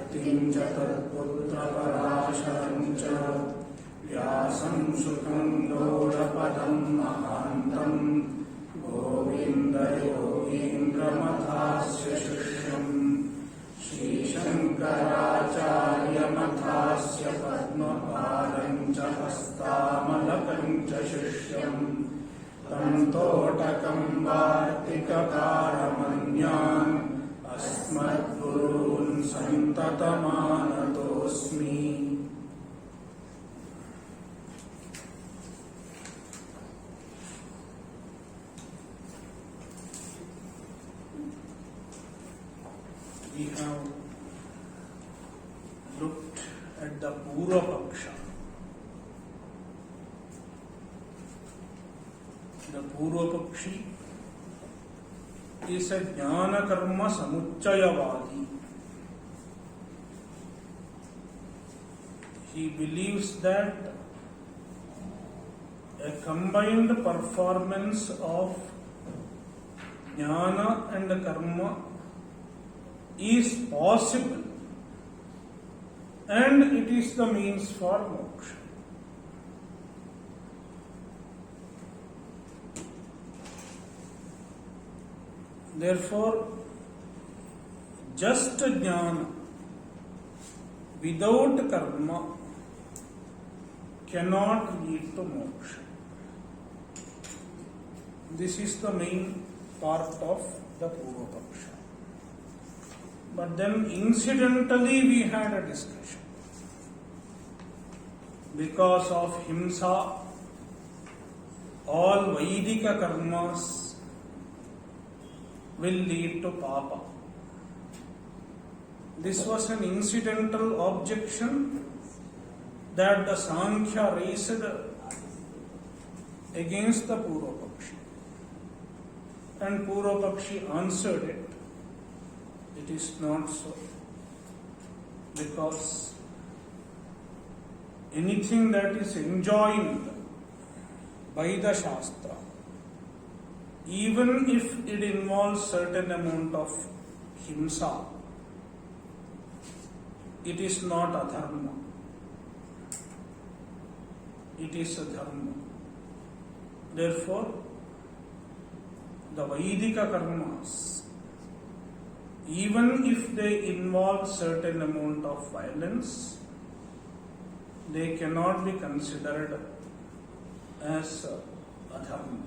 शक्तिं च तत्पुत्रपराशरं च व्यासं सुतं गौडपदं महान्तं गोविन्दयोगीन्द्रमथास्य शिष्यम् श्रीशङ्कराचार्यमथास्य पद्मपादं च हस्तामलकं च शिष्यम् तन्तोटकं वार्तिककारमन्यान् अस्मद्गुरून् सन्ततमानतोऽस्मि। We have looked at the Purva Paksha. The Purva Pakshi is a Jnana Karma Samuchayavadi. He believes that a combined performance of Jnana and Karma is possible and it is the means for moksha. Therefore, just jnana without karma cannot lead to moksha. This is the main part of the Purva Paksha. But then incidentally we had a discussion. Because of himsa, all Vaidika karmas will lead to papa. This was an incidental objection that the Sankhya raised against the Purva Pakshi. And Purva Pakshi answered it. It is not so. Because anything that is enjoined by the Shastra, even if it involves certain amount of himsa, it is not adharma. It is a dharma. Therefore, the Vaidika karmas, even if they involve certain amount of violence, they cannot be considered as adharma.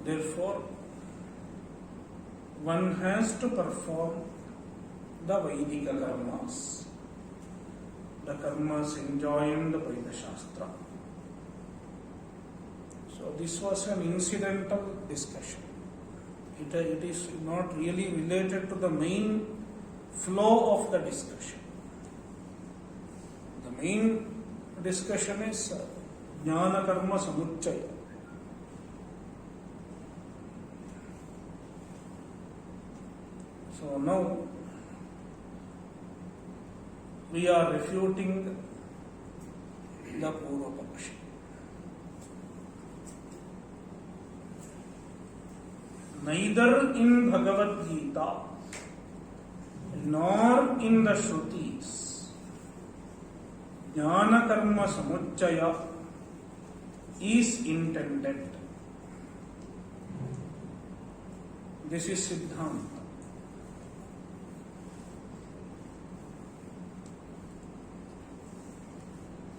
Therefore, one has to perform the Vaidika karmas, the karmas enjoined by the Shastra. So this was an incidental discussion. It is not really related to the main flow of the discussion. The main discussion is Jnana Karma Samuchaya. So now we are refuting the Purva Pakshi. Neither in Bhagavad Gita nor in the Shrutis Jnana Karma Samuchaya is intended. This is Siddhanta.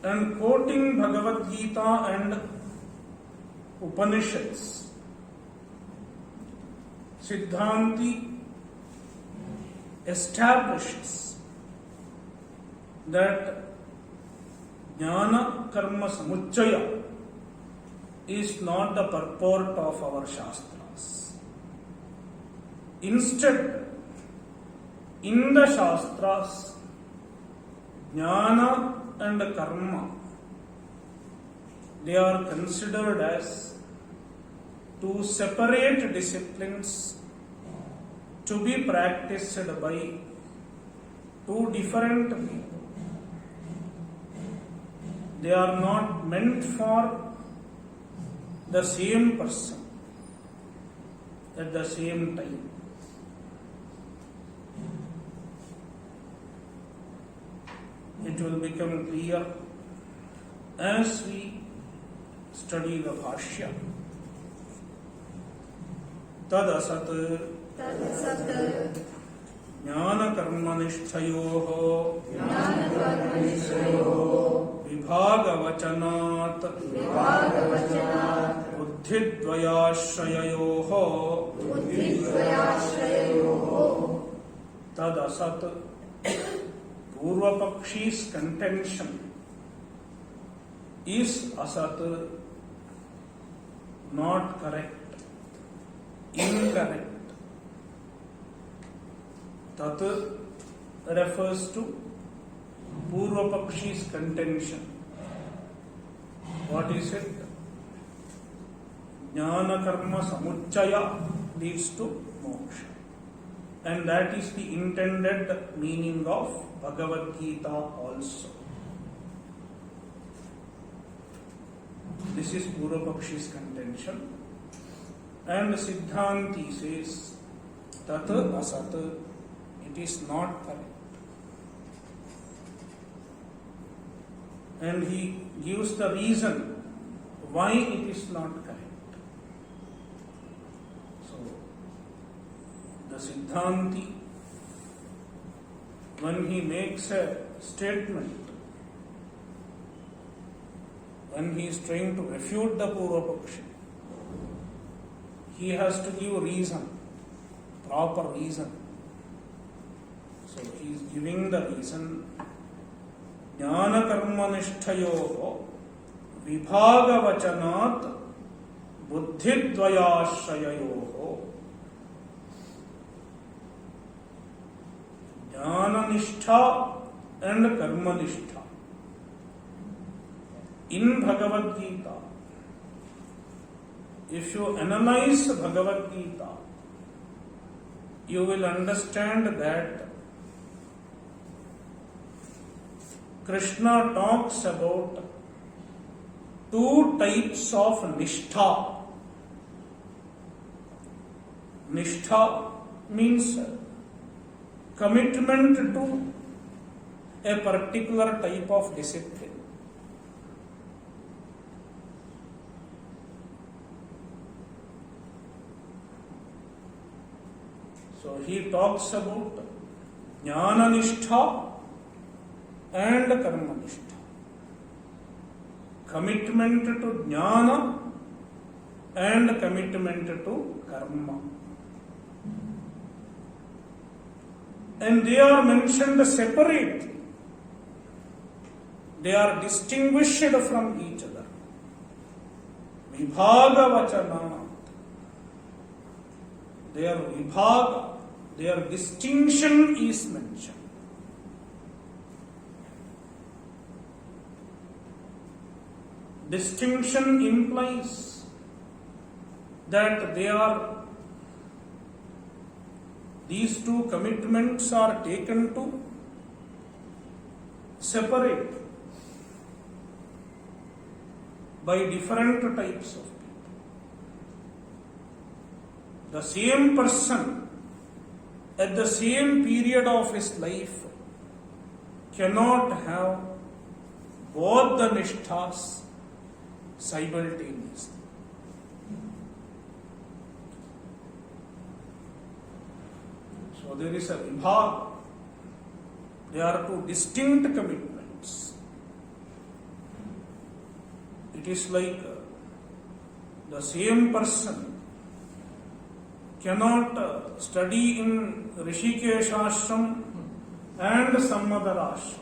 And quoting Bhagavad Gita and Upanishads, Siddhanti establishes that Jnana Karma Samuchaya is not the purport of our Shastras. Instead, in the Shastras, Jnana and Karma, they are considered as two separate disciplines to be practiced by two different people. They are not meant for the same person at the same time. it will become clear as we study the Bhashya. Tad asat jnana karmanishtayoho vibhagavachanat buddhidvayashrayayoho tad asat. Purva Pakshi's contention is asat, not correct, incorrect. Tat refers to Purva Pakshi's contention. What is it? Jnana karma samuchaya leads to moksha. And that is the intended meaning of Bhagavad Gita also. This is Purva Pakshi's contention. And Siddhanti says, Tat asat, it is not correct. And he gives the reason why it is not correct. So, the Siddhanti, when he makes a statement, when he is trying to refute the Purva Pakshi, he has to give reason, proper reason. So he is giving the reason. Jnana karma nishthayoho vibhagavachanat buddhidvayashrayayoho. Jnana nishtha and karma nishtha. In Bhagavad Gita, if you analyze Bhagavad Gita, you will understand that Krishna talks about two types of nishtha. Nishtha means commitment to a particular type of discipline. So he talks about jnana nishtha and karma nishtha. Commitment to jnana and commitment to karma. And they are mentioned separately. They are distinguished from each other. Vibhagavacana. Their vibhaga, their distinction is mentioned. Distinction implies that these two commitments are taken to separate by different types of people. The same person at the same period of his life cannot have both the nishthas simultaneously. So there is a vibhaga. They are two distinct commitments. It is like the same person cannot study in Rishikesh ashram and some other ashram.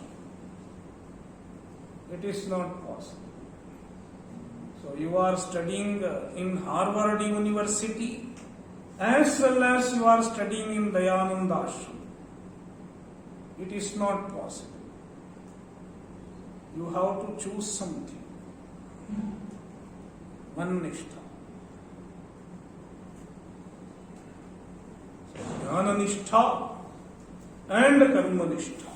It is not possible. So you are studying in Harvard University as well as you are studying in Dayananda ashram. It is not possible. You have to choose something. One nishtha. Jnana nishtha and karma nishtha.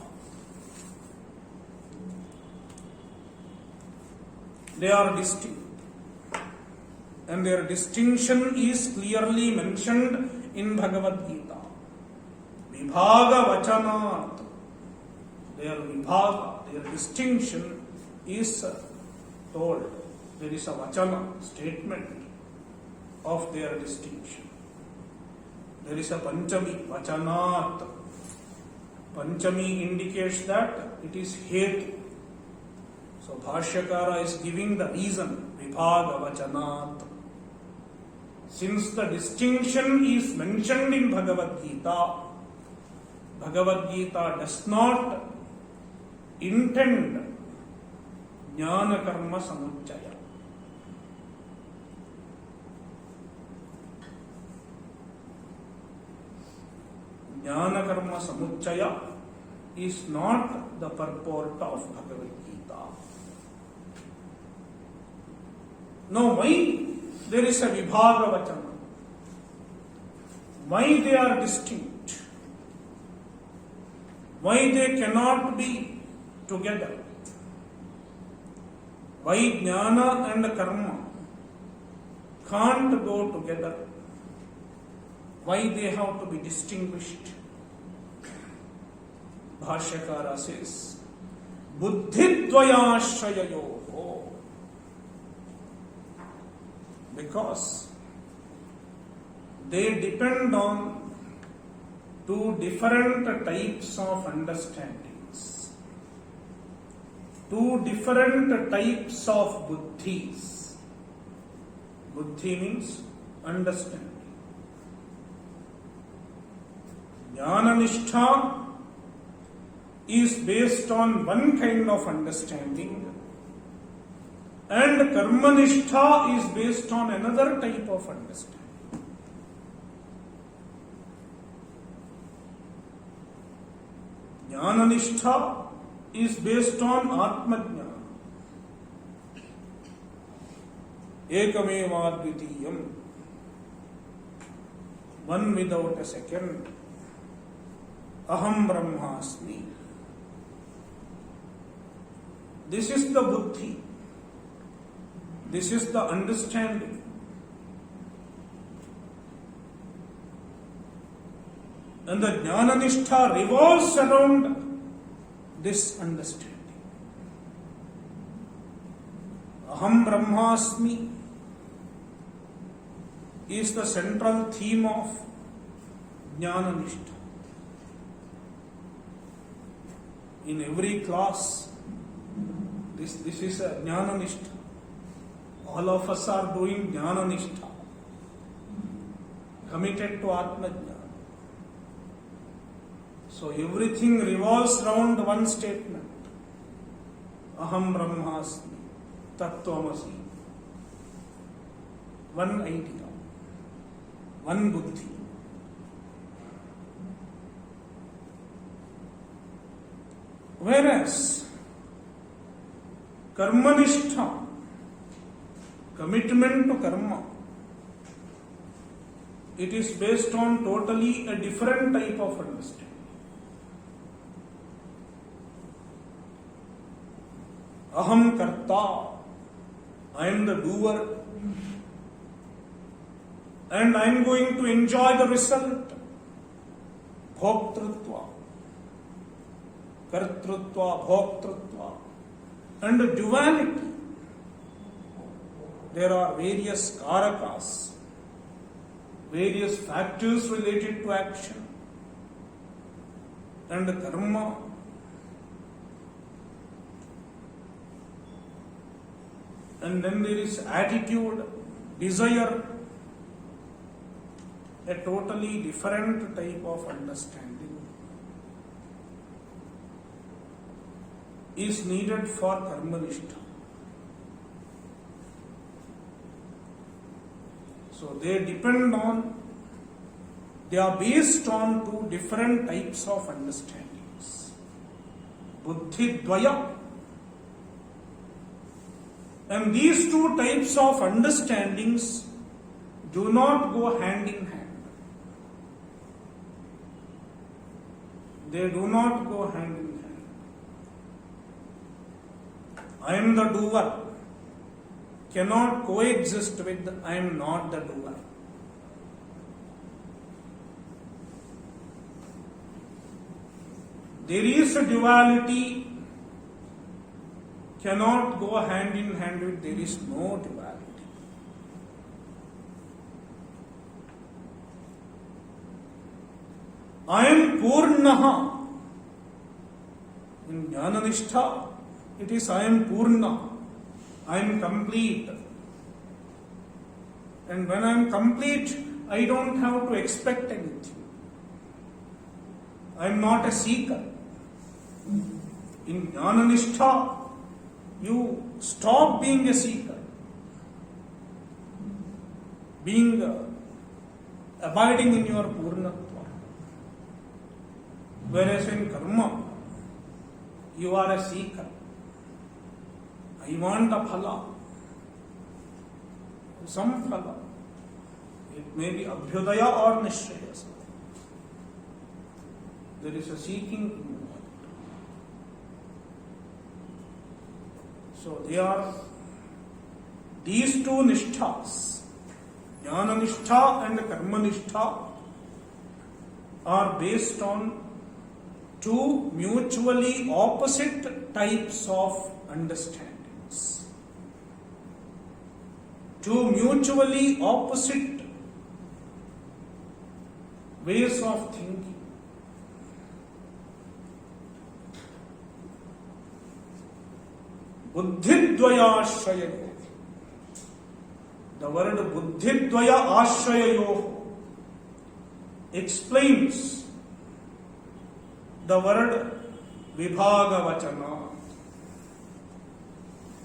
They are distinct. And their distinction is clearly mentioned in Bhagavad Gita. Vibhaga vachanat. their vibhaga, their distinction is told. There is a vachana, statement of their distinction. There is a panchami, vachanat. Panchami indicates that it is hetu. So Bhashyakara is giving the reason, vibhaga vachanat. Since the distinction is mentioned in Bhagavad Gita, Bhagavad Gita does not intend jnana karma samuccaya. Jnana karma samuccaya is not the purport of Bhagavad Gita. Now, why there is a vibhaga vachana? Why they are distinct? Why they cannot be together? Why jnana and karma can't go together? Why they have to be distinguished? Bhashyakara says, buddhidvayashrayayoho. Because they depend on two different types of understandings, two different types of buddhis. Buddhi means understanding. Jnana-nishtha is based on one kind of understanding, and karma-nishtha is based on another type of understanding. Jnana-nishtha is based on Atma-jnana. Ekameva dvitiyam. One without a second. Aham Brahmasmi. This is the buddhi. This is the understanding. And the jnana-nishtha revolves around this understanding. Aham Brahmasmi is the central theme of jnana-nishtha. In every class, this is a jnana-nishtha. All of us are doing jnana-nishtha, committed to Atma-jnana. So everything revolves around one statement. Aham Brahmasmi, Tattvamasi. One idea, one buddhi. Whereas karma-nishtha, commitment to karma, it is based on totally a different type of understanding. Aham karta, I am the doer, and I am going to enjoy the result. Bhoktrutva, kartrutva, bhoktrutva, and the duality. There are various karakas, various factors related to action, and karma. And then there is attitude, desire, a totally different type of understanding is needed for karma-nishtha. So they are based on two different types of understandings. Buddhi-dvaya. And these two types of understandings do not go hand in hand. They do not go hand in hand. I am the doer cannot coexist with I am not the doer. there is a duality, cannot go hand in hand with there is no duality. I am Purnaha. In Jnananistha, it is I am Purna. I am complete. And when I am complete, I don't have to expect anything. I am not a seeker. In Jnananistha, you stop being a seeker, being abiding in your Purnatva. Whereas in karma, you are a seeker. I want a phala, some phala. It may be abhyudaya or nishchaya. There is a seeking involved. So they are these two nishthas, jnana nishtha and karma nishtha, are based on two mutually opposite types of understandings. Two mutually opposite ways of thinking. Buddhidvaya ashrayayo. The word buddhidvaya ashrayayo explains the word vibhagavachana.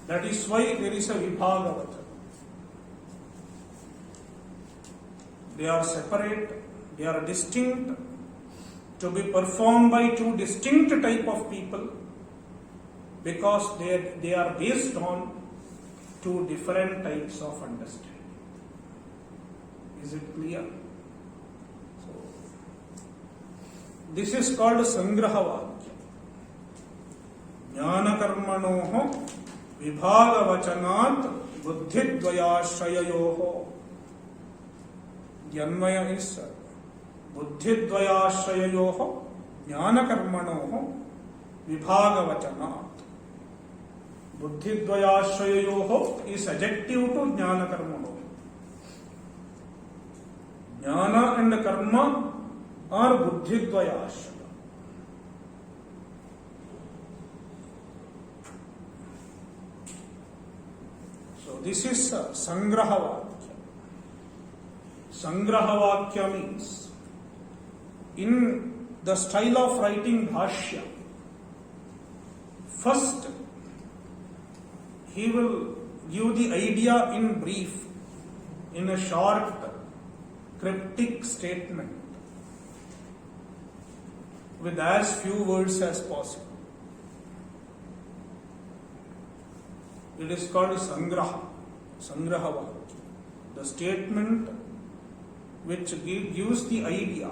That is why there is a vibhagavachana. They are separate, they are distinct, to be performed by two distinct type of people, because they are based on two different types of understanding. Is it clear? So, this is called Sangraha Vakya. Jnana karmanoho vibhagavachanat buddhidvayashrayayoho. The Anvaya is buddhidvayashrayayoho jnana karmanoho vibhagavachanat. Buddhidvayashrayayoho is adjective to jnana karmanoho. Jnana and karma are buddhidvayashraya. So this is Sangraha Vakya. Sangraha Vakya means, in the style of writing Bhashya, first he will give the idea in brief, in a short, cryptic statement, with as few words as possible. It is called Sangraha Vakya. The statement which gives the idea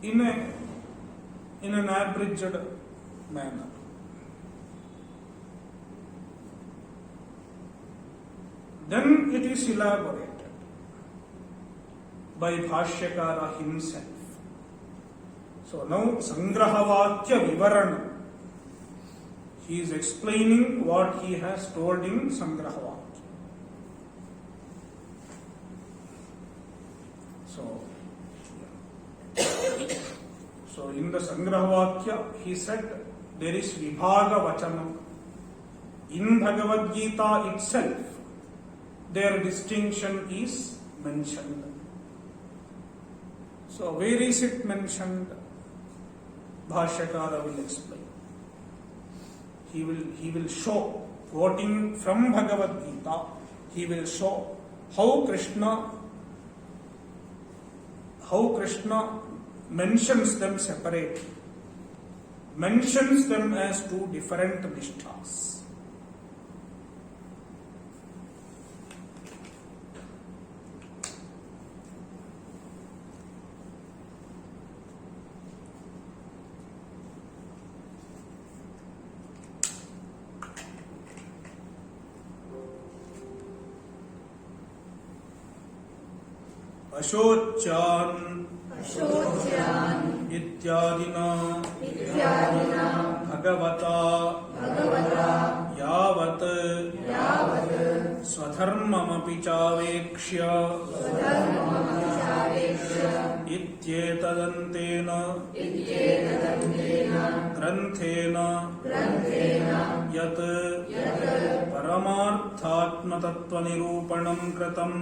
in an abridged manner. Then it is elaborated by Bhashyakara himself. So now Sangraha Vakya Vivarana. He is explaining what he has told in Sangraha Vakya. So in the Sangraha Vakya, he said there is Vibhaga Vachanam. In Bhagavad Gita itself, their distinction is mentioned. So where is it mentioned? Bhashyakara will explain. He will show, quoting from Bhagavad Gita, he will show how Krishna mentions them separately, mentions them as two different nishthas. Ashochan इत्यादिना भगवता यावत् स्वधर्ममपि चावेक्ष्य इत्येतदन्तेन ग्रन्थेन यत् परमार्थात्मतत्त्वनिरूपणं कृतम्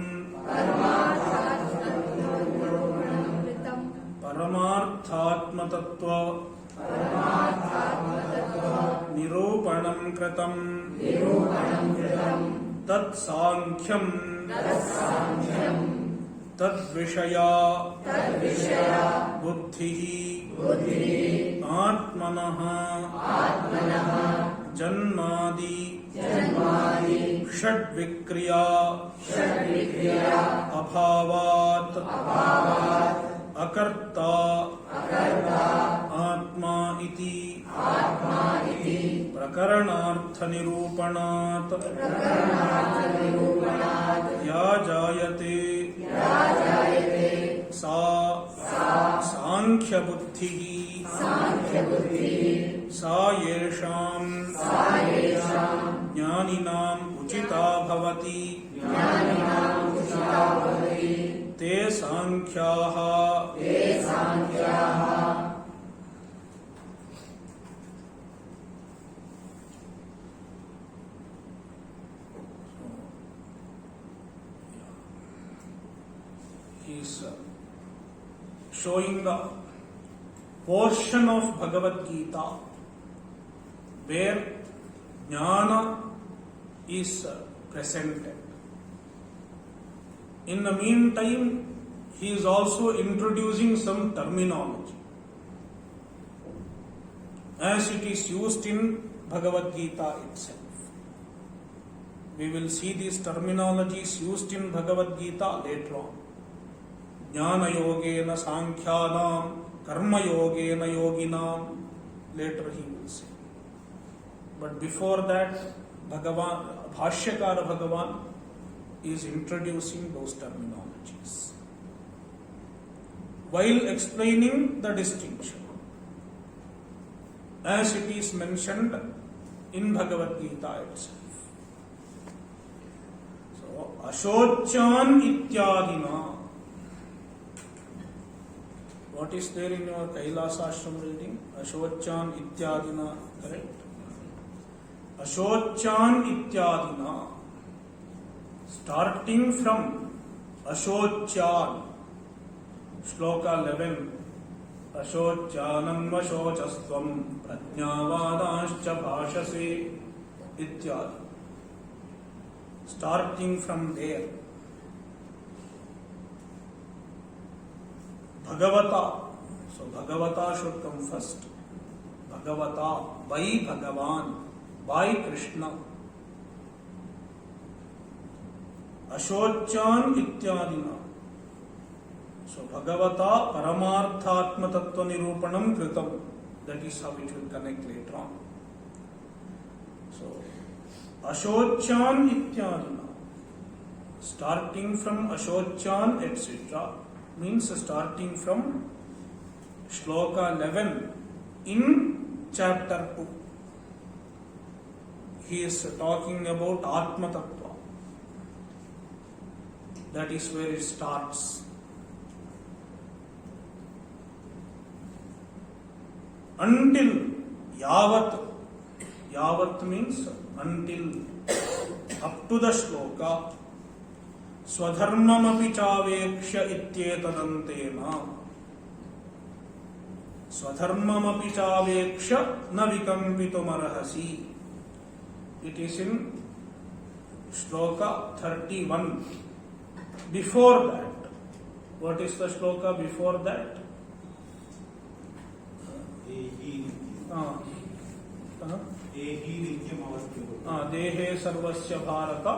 परमार्थात्मतत्त्व निरूपणं कृतं तत्साङ्ख्यं तद्विषया बुद्धिः आत्मनः जन्मादि षड्विक्रिया अभावात् अकर्ता आत्मा इति प्रकरणार्थनिरूपणात् या जायते सा सांख्यबुद्धिः सा येषां ज्ञानिनाम् उचिता भवति ते सांख्याः He is showing the portion of Bhagavad Gita where jnana is presented. In the meantime, he is also introducing some terminology as it is used in Bhagavad Gita itself. We will see these terminologies used in Bhagavad Gita later on. Jnana yogena sankhyanam, karma yogena yoginam, later he will say. But before that, Bhashyakara Bhagavan is introducing those terminologies while explaining the distinction as it is mentioned in Bhagavad Gita itself. So, Ashochan ityadina. What is there in your Kailasa Ashram reading? Ashochan ityadina, correct? Ashochan ityadina. Starting from Ashochan, Shloka 11, Ashochanam Ashocastvam Prajnavadascha Bhashase ityadi. Starting from there, Bhagavata. So Bhagavata should come first. Bhagavata, by Bhagavan, by Krishna. Ashochan ityadina. So Bhagavata Paramarthatma Tattva Nirupanam Kritam. That is how it will connect later on. So Ashochan ityadina. Starting from Ashochan etc. means starting from Shloka 11 in chapter 2. He is talking about Atma Tattva. That is where it starts. Until Yavat. Yavat means until, up to the shloka. Swadharmamapi chaveksha ityetadantena. Swadharmamapi chaveksha na vikampitum. It is in shloka 31. Before that, what is the shloka before that? Dehe sarvasya bharata.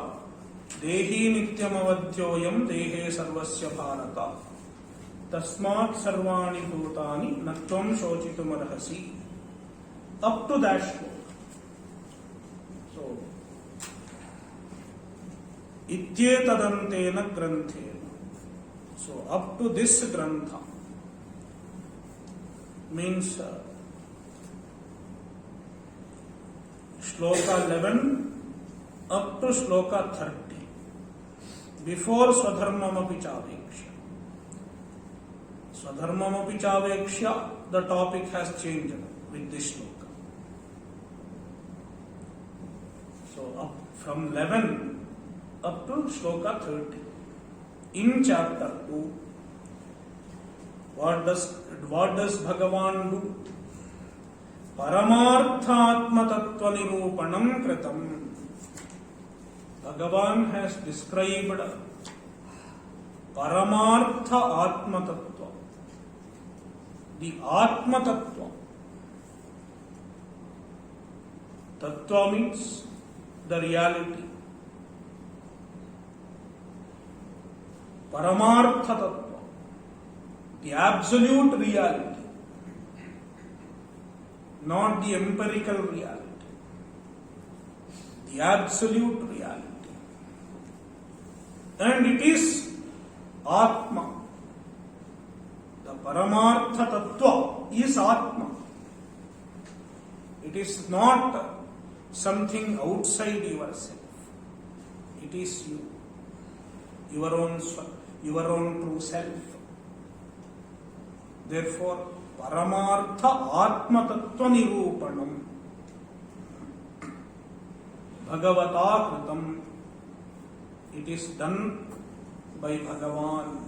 Dehi nityamavadyoyam dehe sarvasya bharata. Tasmat sarvani bhutani natvam shochitum arhasi. Up to that shloka. So, ityetadantena granthena. So, up to this grantha. means Shloka 11 up to Shloka 30. Before Swadharmamapi Chaveksha. Swadharmamapi Chaveksha, the topic has changed with this shloka. So up from 11 up to Shloka 30. In chapter 2, what does Bhagavan do? Paramarthatma tattva nirupanam kritam. Bhagavan has described Paramartha Atma Tattva, the Atma Tattva. Tattva means the reality. Paramartha Tattva, the absolute reality, not the empirical reality, the absolute reality. And it is Atma. The Paramartha Tattva is Atma. It is not something outside yourself. It is you, your own true self. Therefore, Paramartha Atma Tattva Nirupanam Bhagavata Kritam. It is done by Bhagavan.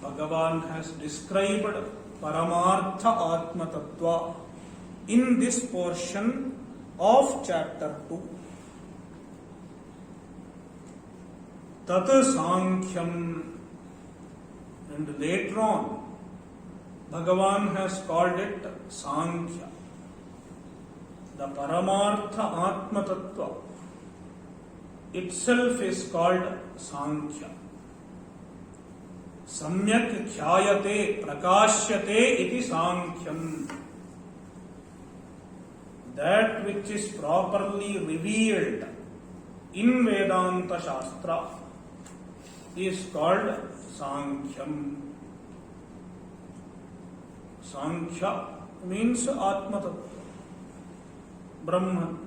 Bhagavan has described Paramartha Atma Tattva in this portion of chapter 2. Tat Sankhya. And later on, Bhagavan has called it Sankhya. The Paramartha Atma Tattva itself is called Sankhya. Samyak khyayate prakashyate iti Sankhyam. That which is properly revealed in Vedanta Shastra is called Sankhyam. Sankhya means Atma Tattva, Brahman.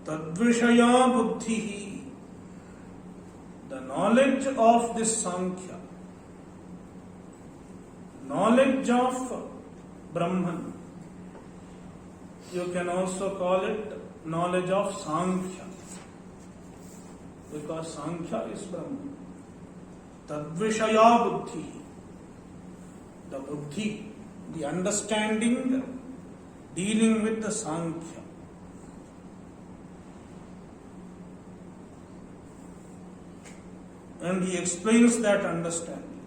Tadvishaya buddhi, the knowledge of this Sankhya, knowledge of Brahman. You can also call it knowledge of Sankhya, because Sankhya is Brahman. Tadvishaya buddhi, the buddhi, the understanding dealing with the Sankhya. And he explains that understanding.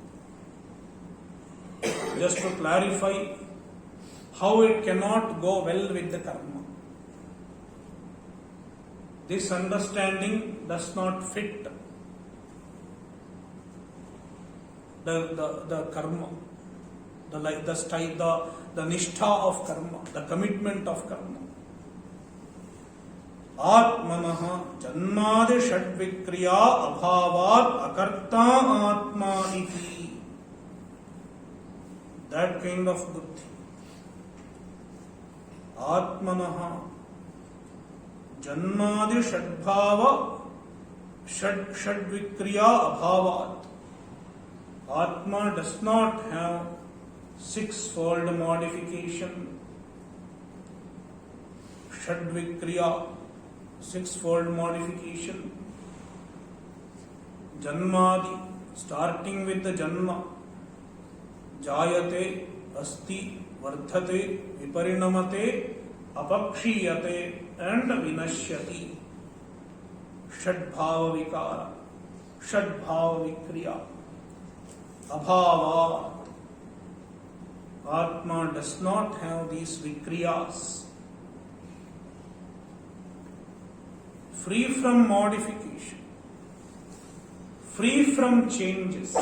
Just to clarify how it cannot go well with the karma. This understanding does not fit the karma, the nishtha of karma, the commitment of karma. Atmanaha janmadi षड्विक्रिया abhavat akarta atma iti. That kind of buddhi. Atmanaha janmadi षड्भाव षड्विक्रिया abhavat. Atma does not have sixfold modification. षड्विक्रिya, sixfold modification. Janmadi, starting with the Janma. Jayate, Asti, Vardhate, Viparinamate, Apakshiyate, and Vinashyati. Shadbhava Vikara, Shadbhava Vikriya, Abhava. Atma does not have these Vikriyas. Free from modification, free from changes.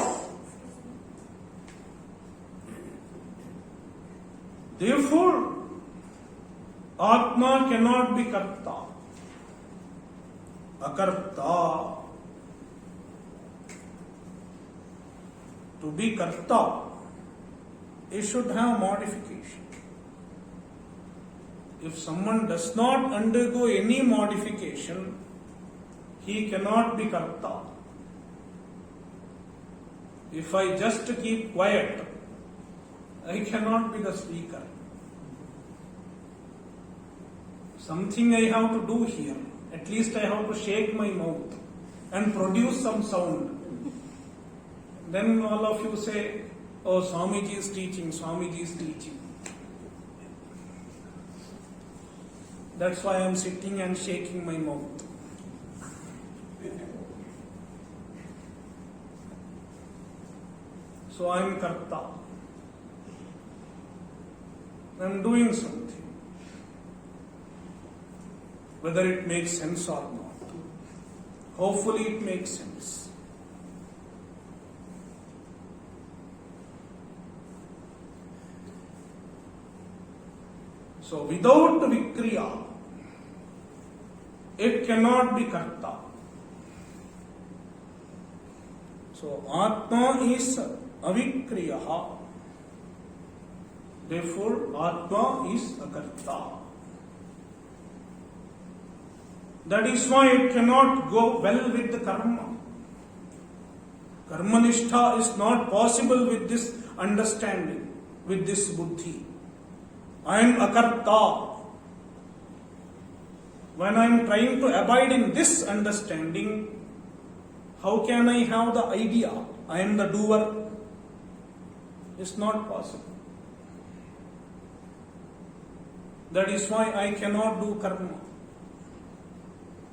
Therefore, Atma cannot be Karta. akarta. To be karta, it should have modification. If someone does not undergo any modification, he cannot be karta. If I just keep quiet, I cannot be the speaker. Something I have to do here. At least I have to shake my mouth and produce some sound. Then all of you say, oh, Swamiji is teaching, Swamiji is teaching. That's why I am sitting and shaking my mouth. So I am karta. I am doing something. Whether it makes sense or not. Hopefully it makes sense. So without vikriya, it cannot be karta. So Atma is avikriya. Therefore Atma is akarta. That is why it cannot go well with the karma. Karmanistha is not possible with this understanding, with this buddhi. I am akarta. When I am trying to abide in this understanding, how can I have the idea I am the doer? It's not possible. That is why I cannot do karma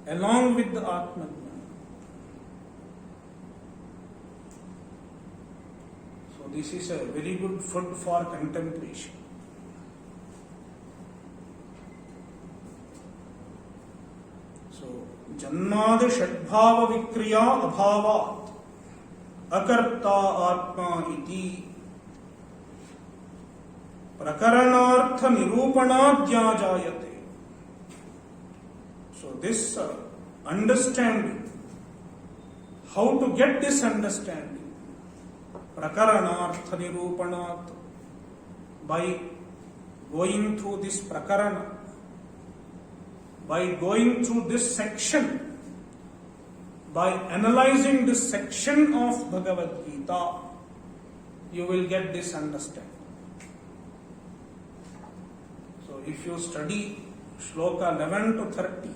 along with the Atma. So this is a very good food for contemplation. So Jannad Shadbhava Vikriya Abhavat Akarta Atma iti Prakaranartha Nirupanadya Jayate. So this understanding, how to get this understanding? Prakaranartha Nirupanat, by going through this prakarana, by going through this section, by analyzing this section of Bhagavad Gita, you will get this understanding. So if you study Shloka 11 to 30,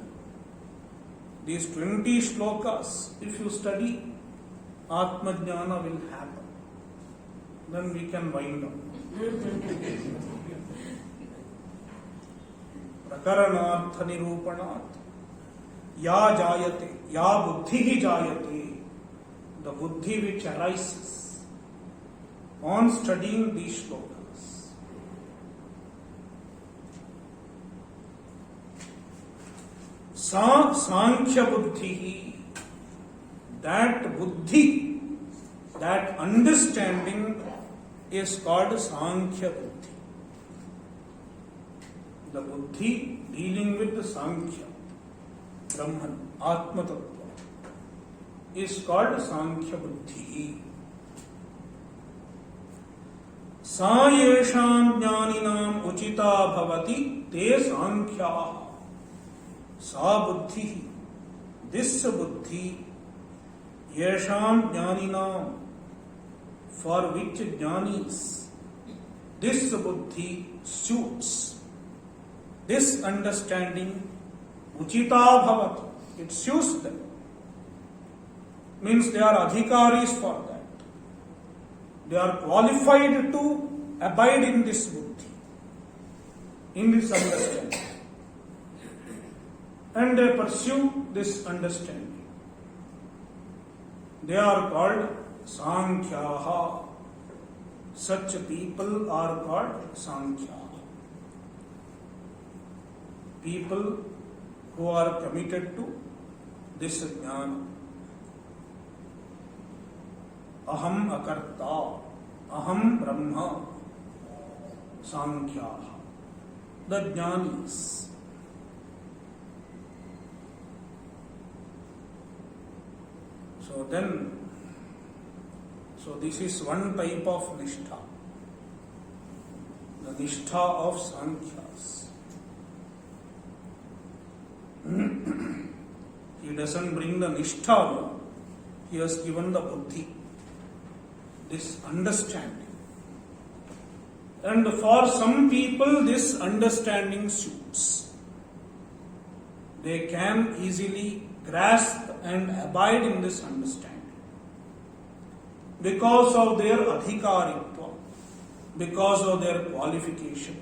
these 20 shlokas, if you study, Atma Jnana will happen. Then we can wind up. Prakaranartha nirupanat ya jayate, ya buddhi jayate, the buddhi which arises on studying these shlokas. Sa Sankhya Buddhi, that buddhi, that understanding is called Sankhya Buddhi. The buddhi dealing with the Sankhya, Brahman, Atma Tattva, is called Sankhya Buddhi. Sa yesham jnaninam uchita bhavati te sankhyaha. Sa buddhi, this buddhi, yesham jnaninam, for which jnanis, this buddhi suits, this understanding, uchita bhavati, it suits them. Means they are adhikaris for that. They are qualified to abide in this buddhi, in this understanding. And they pursue this understanding. They are called Sankhyaha. Such people are called Sankhyaha. People who are committed to this jnana. Aham akarta, aham brahma, Sankhyaha. The jnanis. So this is one type of nishtha, the nishtha of Sankhyas. He doesn't bring the nishtha, he has given the buddhi, this understanding. And for some people this understanding suits. They can easily grasp and abide in this understanding because of their adhikaritva, because of their qualification.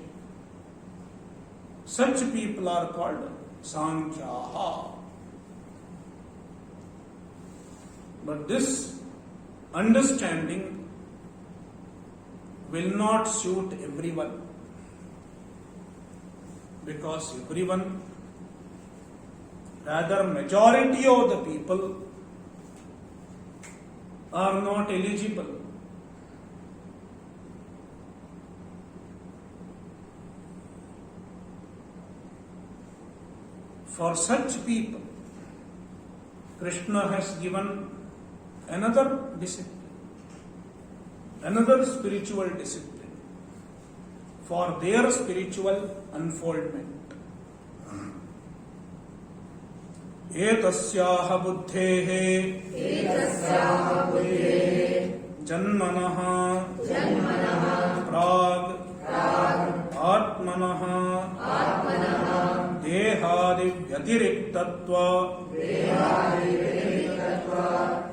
Such people are called Sankhyaha. But this understanding will not suit everyone, because everyone, rather majority of the people, are not eligible. For such people, Krishna has given another discipline, another spiritual discipline for their spiritual unfoldment. एतस्याः बुद्धेः जन्मनः प्राग् आत्मनः देहादिव्यतिरिक्तत्व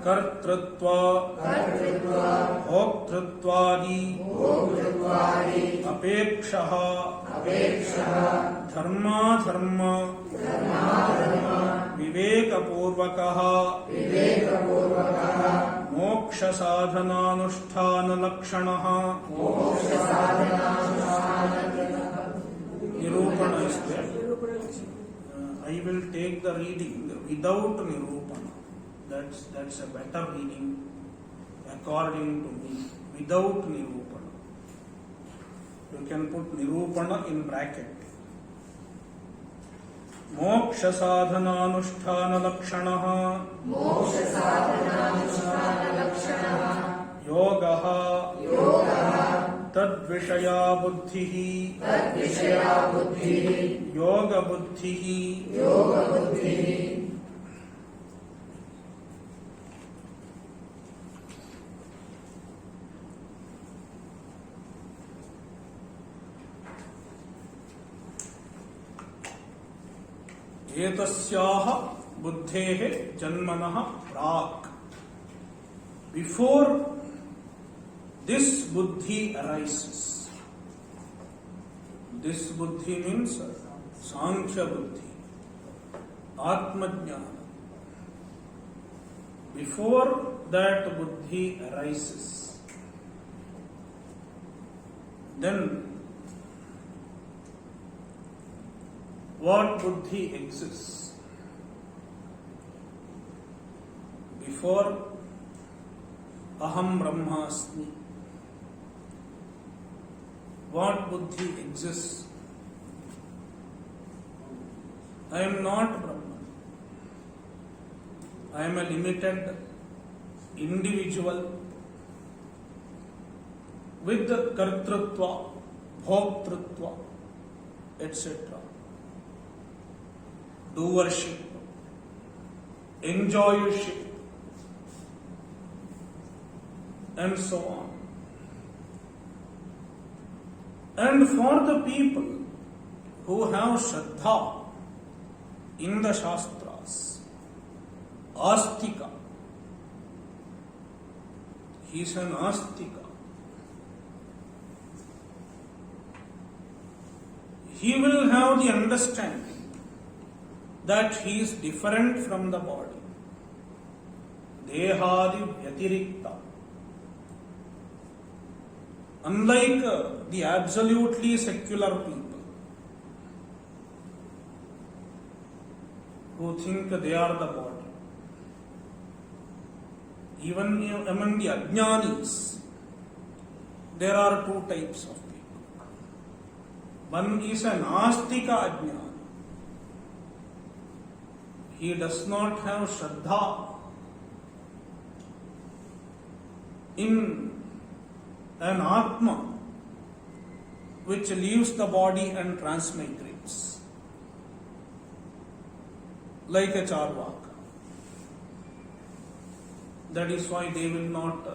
कर्तृत्व भोक्तृत्वादि अपेक्षः धर्माधर्म विवेकपूर्वकः मोक्ष साधनानुष्ठान लक्षणः निरूपण is there. I will take the reading without nirupana. That's a better reading according to me. Without nirupana. You can put nirupana in bracket. मोक्ष साधनानुष्ठान लक्षणः योगः तद्विषया बुद्धिः योग बुद्धिः एतस्याः बुद्धेः जन्मनः प्राक्. Before this buddhi arises, this buddhi means Sankhya buddhi, Atma Jnana. Before that buddhi arises, then what buddhi exists? Before Aham Brahmasmi, what buddhi exists? I am not Brahman. I am a limited individual with kartrutva, bhoktrutva, etc. Doership, enjoyership, and so on. And for the people who have Shraddha in the Shastras, Astika, he is an Astika. He will have the understanding that he is different from the body. Dehadi Vyatirikta. Unlike the absolutely secular people who think they are the body, even among the Ajnanis, there are two types of people. One is an Astika Ajnana. He does not have Shraddha in an Atma which leaves the body and transmigrates, like a Charvaka. That is why they will not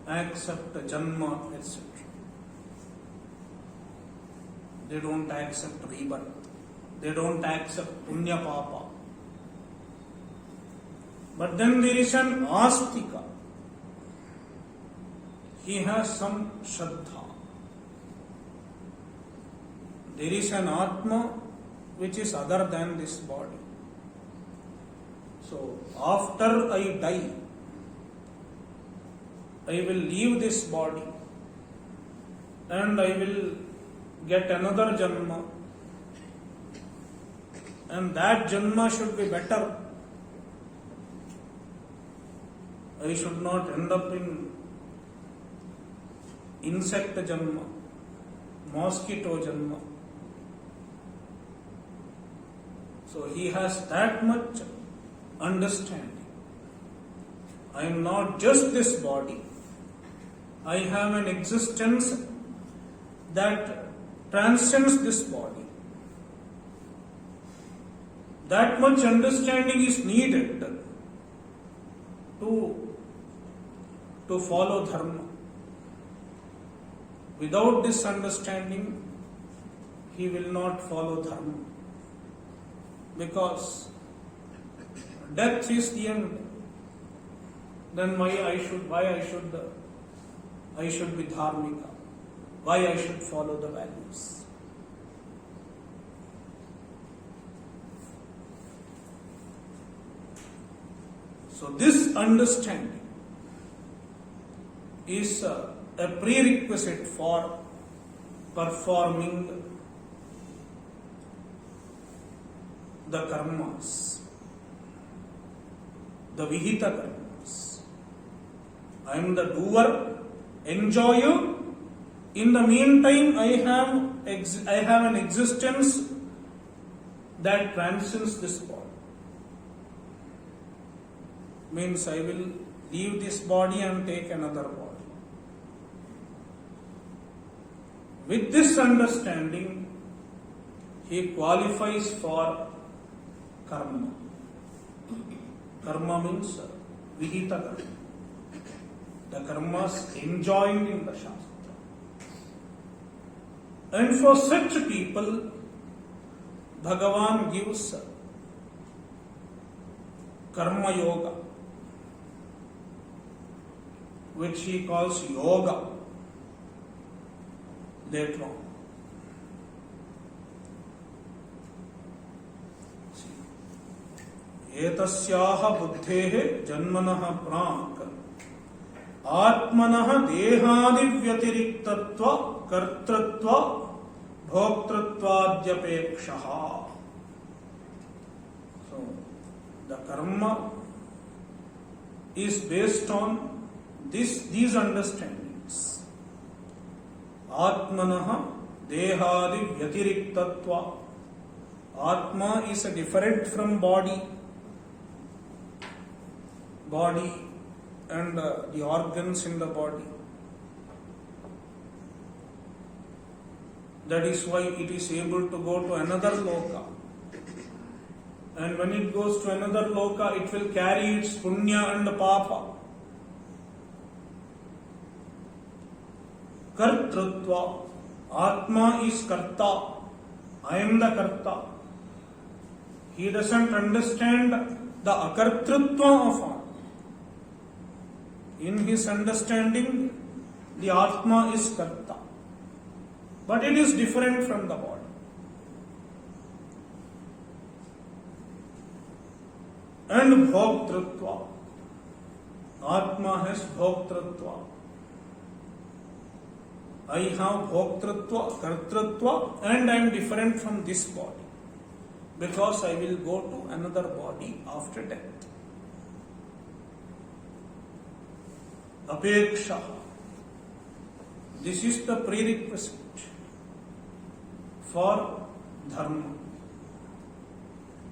accept Janma, etc. They don't accept rebirth. They don't accept Punya Papa. But then there is an Astika. He has some Shraddha. There is an Atma which is other than this body. So, after I die, I will leave this body and I will get another Janma, and that Janma should be better. I should not end up in insect Janma, mosquito Janma. So he has that much understanding. I am not just this body. I have an existence that transcends this body. That much understanding is needed to follow dharma. Without this understanding, he will not follow dharma. Because death is the end. Then why I should be dharmika? Why I should follow the values? So this understanding is a prerequisite for performing the karmas, the vihita karmas. I am the doer, enjoyer. In the meantime, I have an existence that transcends this body. Means I will leave this body and take another body. With this understanding, he qualifies for karma. Karma means vihita karma. The karmas enjoined in the Shastra. And for such people, Bhagavan gives karma yoga, which he calls yoga later on. एतस्याः बुद्धेः जन्मनः प्राक् आत्मनः देहादिव्यतिरिक्तत्व कर्तृत्व भोक्तृत्वाद्यपेक्षः. So the karma is based on these understandings. Atmanah dehadi vyatiriktatva. Atma is different from body and the organs in the body. That is why it is able to go to another loka. And when it goes to another loka, it will carry its punya and papa. Kartrutva. Atma is karta. I am the karta. He doesn't understand the akartrutva of Atma. In his understanding, the Atma is karta. But it is different from the body. And bhoktrutva. Atma has bhoktrutva. I have bhoktrutva, kartrutva, and I am different from this body. Because I will go to another body after death. Apeksha. This is the prerequisite for dharma,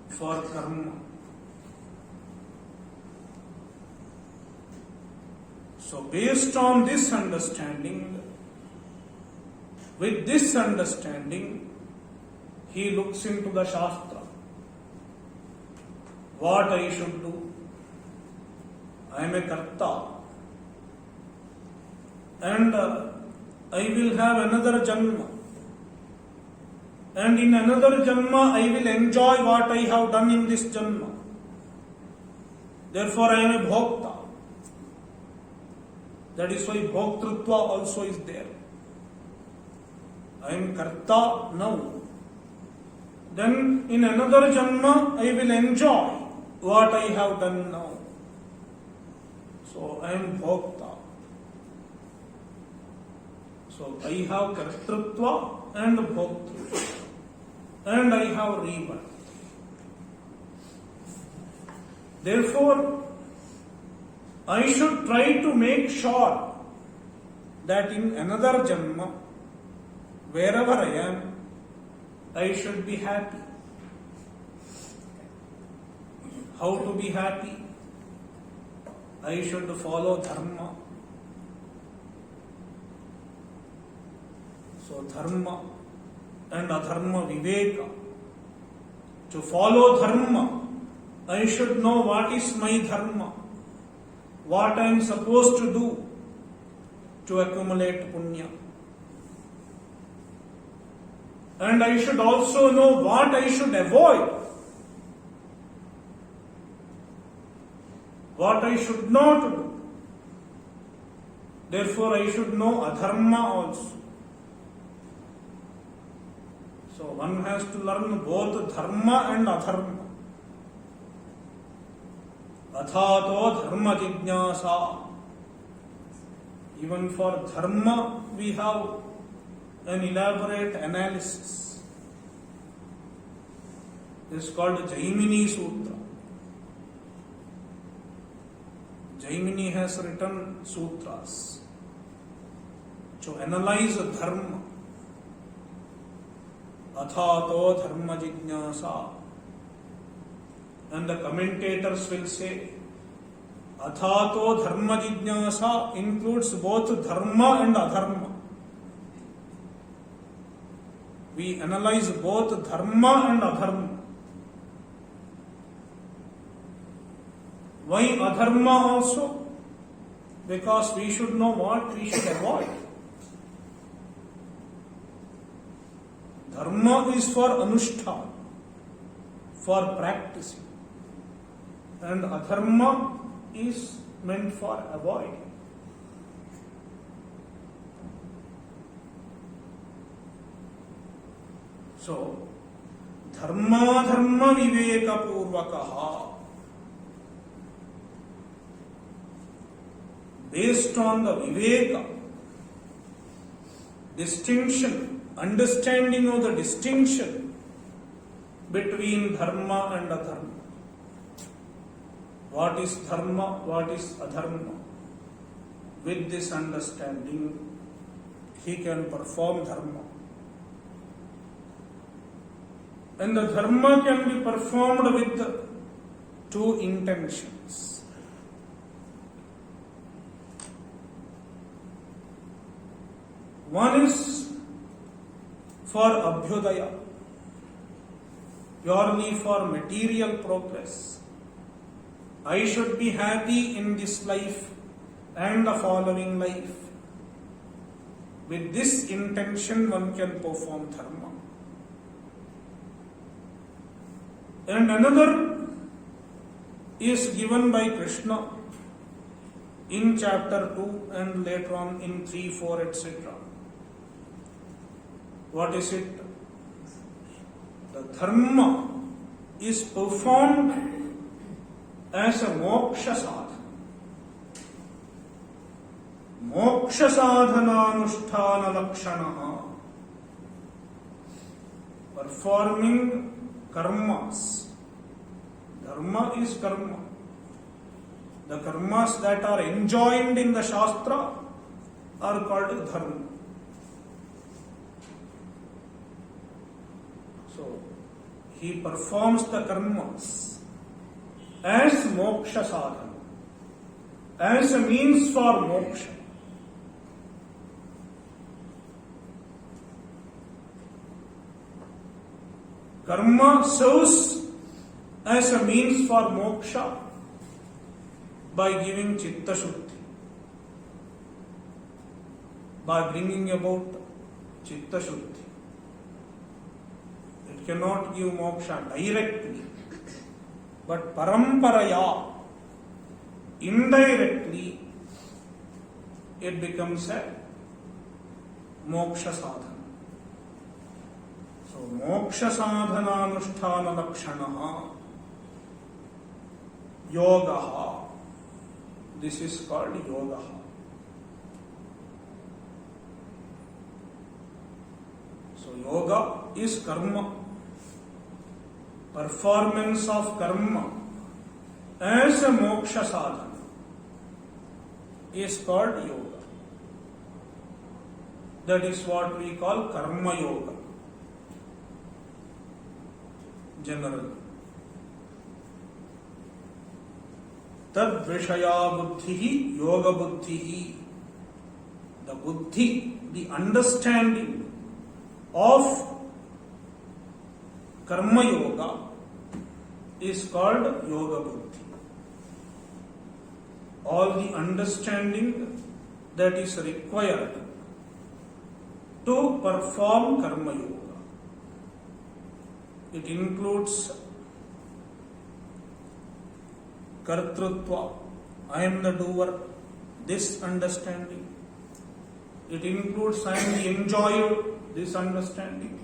for karma. So based on this understanding, with this understanding, he looks into the Shastra. What I should do? I am a Karta. And I will have another Janma. And in another Janma, I will enjoy what I have done in this Janma. Therefore, I am a Bhokta. That is why Bhoktrutva also is there. I am Karta now. Then in another Janma, I will enjoy what I have done now. So I am Bhokta. So I have Kartrutva and Bhoktrutva. And I have rebirth. Therefore, I should try to make sure that in another Janma, wherever I am, I should be happy. How to be happy? I should follow Dharma. So Dharma and Adharma Viveka. To follow Dharma, I should know what is my Dharma, what I am supposed to do to accumulate Punya. And I should also know what I should avoid, what I should not do. Therefore, I should know Adharma also. So one has to learn both Dharma and Adharma. Athato Dharma Jijnasa. Even for Dharma, we have an elaborate analysis. This is called Jaimini Sutra. Jaimini has written sutras to analyze Dharma. Athato Dharma Jijnasa. And the commentators will say, Athato Dharma Jijnasa includes both Dharma and Adharma. We analyze both Dharma and Adharma. Why Adharma also? Because we should know what we should avoid. Dharma is for Anushఠāna, for practicing. And Adharma is meant for avoiding. So, Dharma Viveka Purvakaha. Based on the Viveka, distinction, understanding of the distinction between Dharma and Adharma. What is Dharma, what is Adharma? With this understanding, he can perform Dharma. And the Dharma can be performed with two intentions. One is for Abhyudaya, purely for material progress. I should be happy in this life and the following life. With this intention, one can perform Dharma. And another is given by Krishna in chapter 2 and later on in 3, 4, etc. What is it? The Dharma is performed as a moksha sadhana. Moksha sadhana lakshana. Performing karmas. Dharma is karma. The karmas that are enjoined in the Shastra are called dharma. So, he performs the karmas as moksha sadhana. as a means for moksha. Karma serves as a means for moksha by giving chitta shuddhi, by bringing about chitta shuddhi. It cannot give moksha directly, but paramparaya, indirectly, it becomes a moksha sadhana. So, moksha sadhananusthana lakshanaha yogaha. This is called yogaha. So, yoga is karma. Performance of karma as a moksha sadhana is called yoga. That is what we call karma yoga. Generally. Tad vishaya buddhi yoga buddhi. The buddhi, the understanding of karma yoga is called yoga buddhi. All the understanding that is required to perform karma yoga. It includes kartrutva, I am the doer, this understanding. It includes I am the enjoyer, this understanding.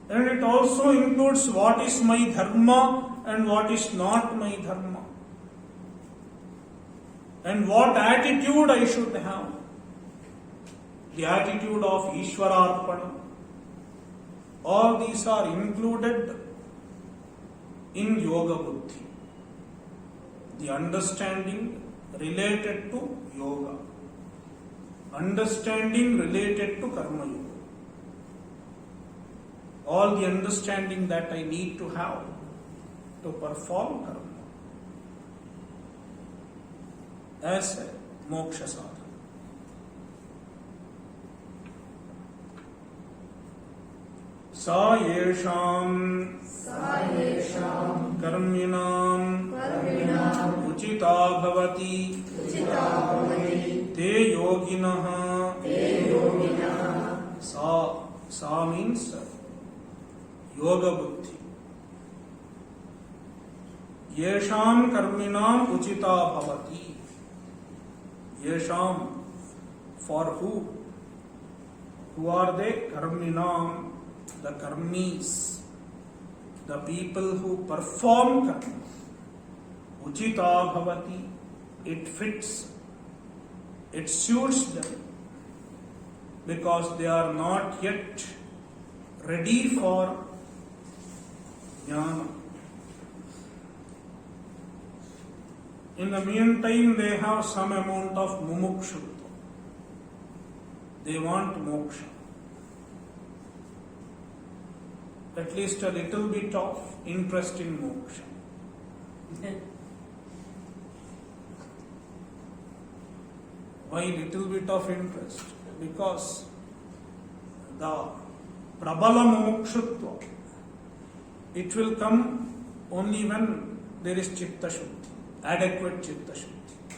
And it also includes what is my dharma and what is not my dharma. And what attitude I should have. The attitude of Ishwararpana. All these are included in yoga buddhi. The understanding related to yoga. Understanding related to karma yoga. All the understanding that I need to have to perform karma as a moksha sadhana. Sa yesham karminam uchita bhavati te yoginah. Sa means yoga buddhi. Yesham karminam uchita bhavati. Yesham, for who? Who are they? Karminam, the karmis, the people who perform karma. Uchita bhavati, it fits, it suits them because they are not yet ready for jnana. In the meantime, they have some amount of mumukshutva. They want moksha. At least a little bit of interest in moksha. Why little bit of interest? Because the prabala mumukshutva, it will come only when there is chitta shuddhi, adequate chitta shuddhi.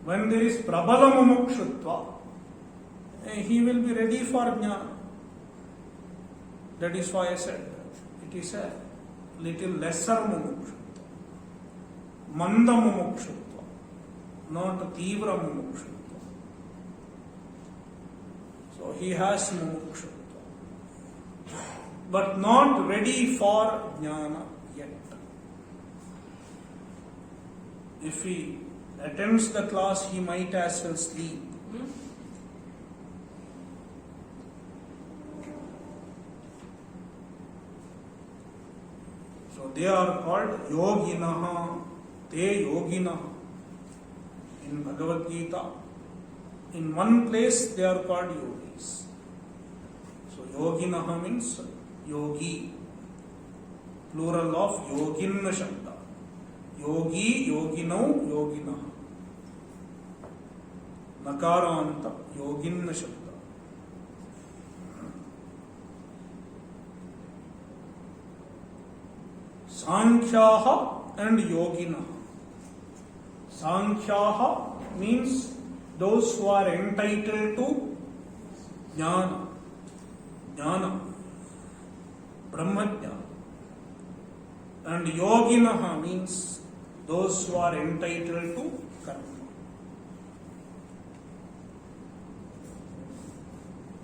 When there is prabala mumukshutva, he will be ready for jnana. That is why I said that it is a little lesser mumukshutva, manda mumukshutva, not tivra mumukshutva. So he has mumukshutva, but not ready for jnana yet. If he attends the class, he might as well sleep. So they are called yoginaha, te yoginaha. In Bhagavad Gita, in one place they are called yogis. So yoginaha means yogi, plural of yogin shabda. योगी योगिनौ योगिनः नकारांत योगिन्न शब्द सांख्याः and yoginah. Sankhyaha means those who are entitled to jnana, brahmajnana. And yoginah means those who are entitled to karma.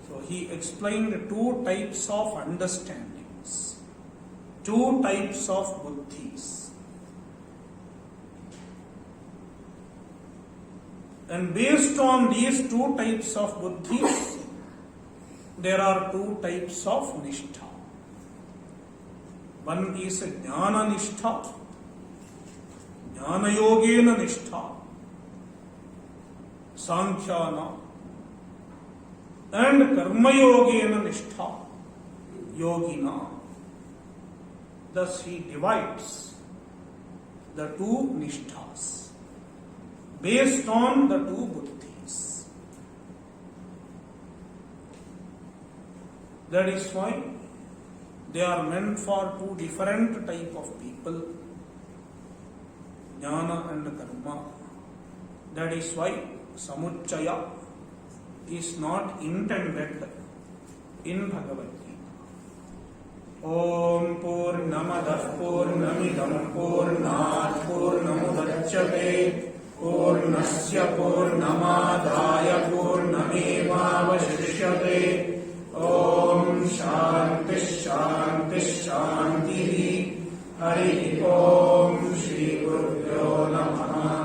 So he explained two types of understandings, two types of buddhis. And based on these two types of buddhis, there are two types of nishtha. One is jnana nishtha, jnana yogena nishtha, sankhyana, and karma yogena nishtha, yogina. Thus he divides the two nishthas based on the two buddhis. That is why they are meant for two different type of people, jnana and karma. That is why samuccaya is not intended in Bhagavad Gita. Om Purnamadah Purnamidam Purnat Purnamudachyate Purnasya Purnamadaya Purnamevavashishyate. Om Shanti Shanti Shanti. Hari Om Shri Gurubhyo Namaha.